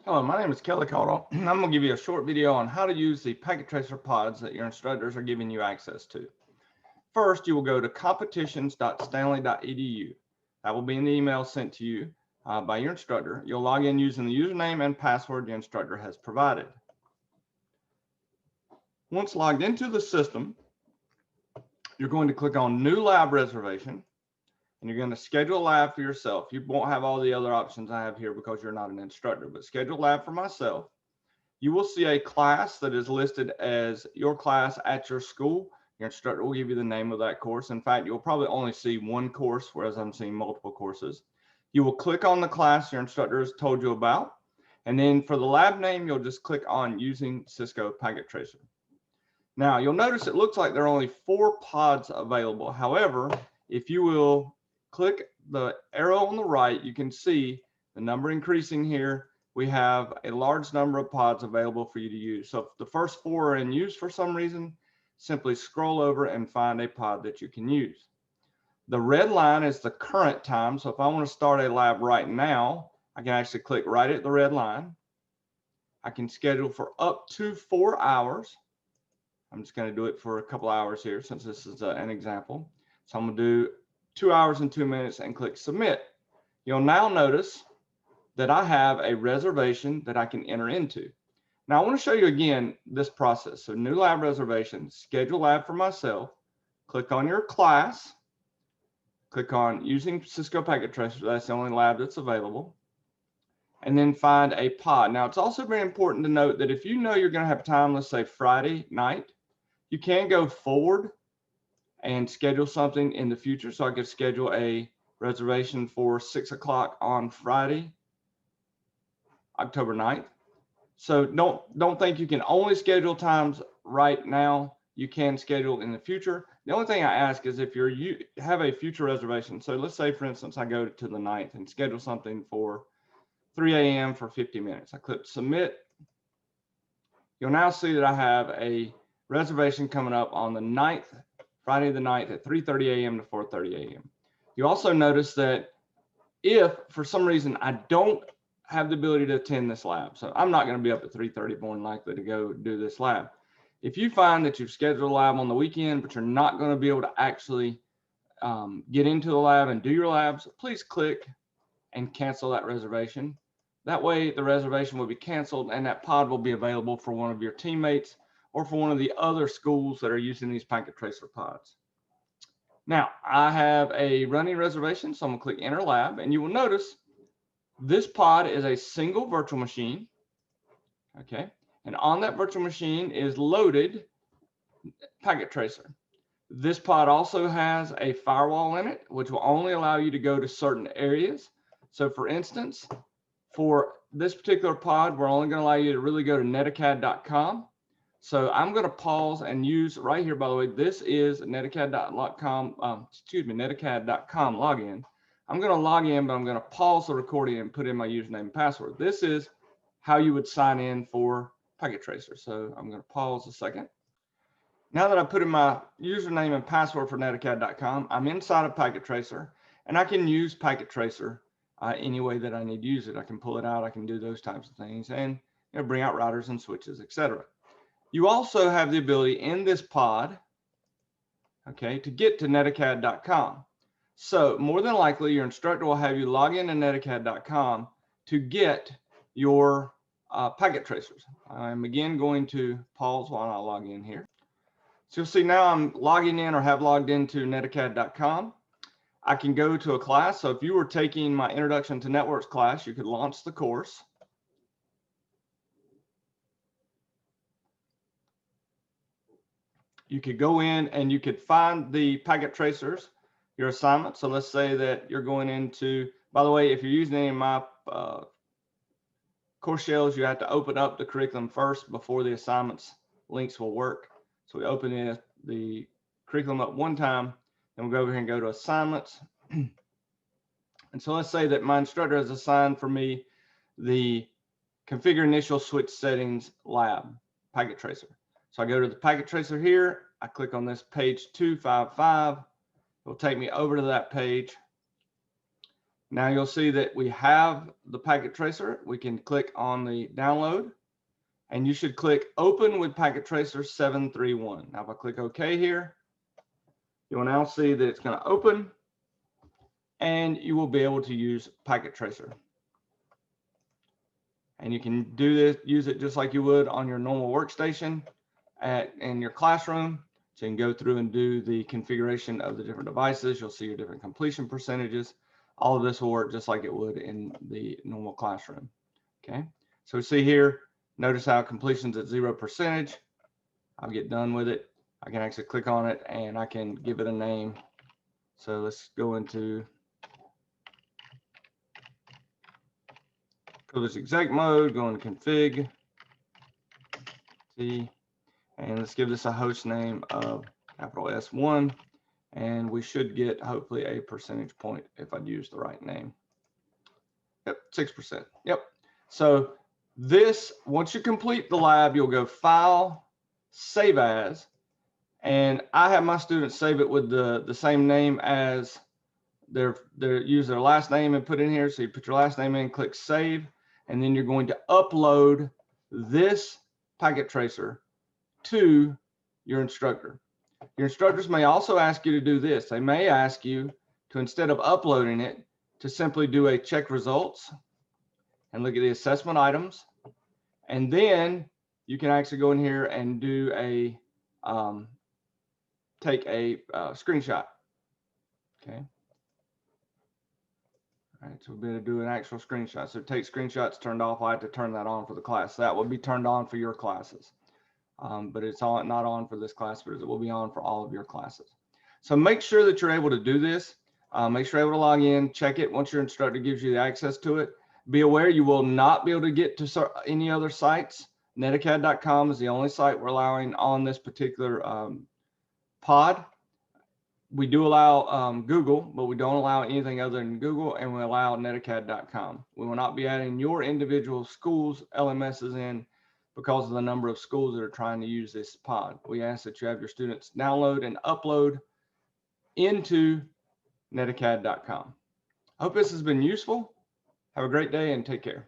Hello, my name is Kelly Caldwell. I'm going to give you a short video on how to use the packet tracer pods that your instructors are giving you access to. First, you will go to competitions.stanley.edu. That will be in the email sent to you by your instructor. You'll log in using the username and password your instructor has provided. Once logged into the system, you're going to click on New Lab Reservation, and you're going to schedule a lab for yourself. You won't have all the other options I have here because you're not an instructor, but schedule a lab for myself. You will see a class that is listed as your class at your school. Your instructor will give you the name of that course. In fact, you'll probably only see one course, whereas I'm seeing multiple courses. You will click on the class your instructor has told you about. And then for the lab name, you'll just click on using Cisco Packet Tracer. Now, you'll notice it looks like there are only 4 pods available. However, if you will click the arrow on the right, you can see the number increasing here. We have a large number of pods available for you to use. So if the first 4 are in use for some reason, simply scroll over and find a pod that you can use. The red line is the current time. So if I want to start a lab right now, I can actually click right at the red line. I can schedule for up to 4 hours. I'm just going to do it for a couple hours here since this is an example. So I'm going to do 2 hours and 2 minutes and click submit. You'll now notice that I have a reservation that I can enter into. Now I want to show you again this process. So new lab reservation, schedule lab for myself, click on your class, click on using Cisco Packet Tracer, that's the only lab that's available, and then find a pod. Now it's also very important to note that if you know you're going to have time, let's say Friday night, you can go forward and schedule something in the future. So I could schedule a reservation for 6 o'clock on Friday, October 9th. So don't think you can only schedule times right now. You can schedule in the future. The only thing I ask is if you have a future reservation. So let's say, for instance, I go to the 9th and schedule something for 3 a.m. for 50 minutes. I click submit. You'll now see that I have a reservation coming up on the 9th, Friday the 9th at 3:30 a.m. to 4:30 a.m. You also notice that if for some reason I don't have the ability to attend this lab, so I'm not going to be up at 3:30 more than likely to go do this lab. If you find that you've scheduled a lab on the weekend, but you're not going to be able to actually get into the lab and do your labs, please click and cancel that reservation. That way the reservation will be canceled and that pod will be available for one of your teammates or for one of the other schools that are using these packet tracer pods. Now I have a running reservation, so I'm gonna click enter lab, and you will notice this pod is a single virtual machine, okay? And on that virtual machine is loaded packet tracer. This pod also has a firewall in it, which will only allow you to go to certain areas. So for instance, for this particular pod, we're only going to allow you to really go to netacad.com. So I'm going to pause and use right here, by the way, this is netacad.com, netacad.com login. I'm going to log in, but I'm going to pause the recording and put in my username and password. This is how you would sign in for Packet Tracer. So I'm going to pause a second. Now that I put in my username and password for netacad.com, I'm inside of Packet Tracer, and I can use Packet Tracer any way that I need to use it. I can pull it out, I can do those types of things, and bring out routers and switches, etc. You also have the ability in this pod, okay, to get to netacad.com. So more than likely, your instructor will have you log in to netacad.com to get your packet tracers. I'm again going to pause while I log in here. So you'll see now I'm logging in or have logged into netacad.com. I can go to a class. So if you were taking my Introduction to Networks class, you could launch the course. You could go in and you could find the packet tracers, your assignment. So let's say that you're going into, by the way, if you're using any of my course shells, you have to open up the curriculum first before the assignments links will work. So we open the curriculum up one time, then we'll go over here and go to assignments. And so let's say that my instructor has assigned for me the configure initial switch settings lab packet tracer. So I go to the packet tracer here, I click on this page 255, it will take me over to that page. Now you'll see that we have the packet tracer. We can click on the download, and you should click open with packet tracer 731. Now if I click OK here, you will now see that it's going to open, and you will be able to use packet tracer. And you can do this, use it just like you would on your normal workstation in your classroom. So you can go through and do the configuration of the different devices. You'll see your different completion percentages. All of this will work just like it would in the normal classroom. Okay, so see here, notice how completion's at 0%. I'll get done with it. I can actually click on it and I can give it a name. So let's go into privileged exec mode, go into config, T, and let's give this a host name of capital S1, and we should get hopefully a percentage point if I'd use the right name. Yep, 6%. Yep. So this, once you complete the lab, you'll go File, Save As, and I have my students save it with the same name as use their last name and put in here. So you put your last name in, click Save, and then you're going to upload this packet tracer to your instructor. Your instructors may also ask you to do this. They may ask you to, instead of uploading it, to simply do a check results and look at the assessment items. And then you can actually go in here and do a, take a screenshot. Okay. All right, so we'll be able to do an actual screenshot. So take screenshots turned off. I have to turn that on for the class. That will be turned on for your classes. But it's not on for this class, but it will be on for all of your classes. So make sure that you're able to do this. Make sure you're able to log in, check it once your instructor gives you the access to it. Be aware you will not be able to get to any other sites. Netacad.com is the only site we're allowing on this particular pod. We do allow Google, but we don't allow anything other than Google, and we allow Netacad.com. We will not be adding your individual schools' LMSs in because of the number of schools that are trying to use this pod. We ask that you have your students download and upload into Netacad.com. I hope this has been useful. Have a great day and take care.